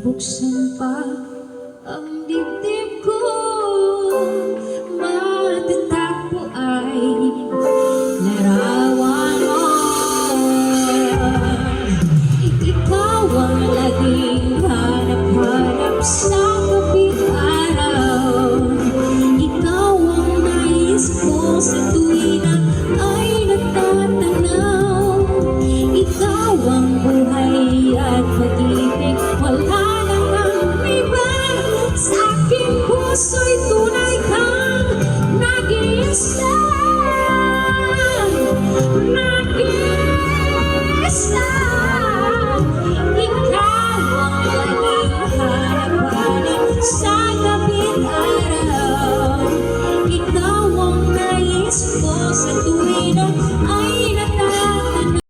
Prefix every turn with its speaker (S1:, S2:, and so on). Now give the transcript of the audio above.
S1: Buksan pa ang dibdib ko, matatagpo ay larawan mo. Ikaw ang laging hanap-hanap sa gabing araw. Ikaw ang nais ko sa tuwing ay natatanaw. Ikaw ang buhay at pag-ibig, wala sa aking puso'y tunay kang nag-iisa. Nag-iisa. Ikaw ang laging hanap-hanap sa gabing araw. Ikaw ang nais ko sa tuwing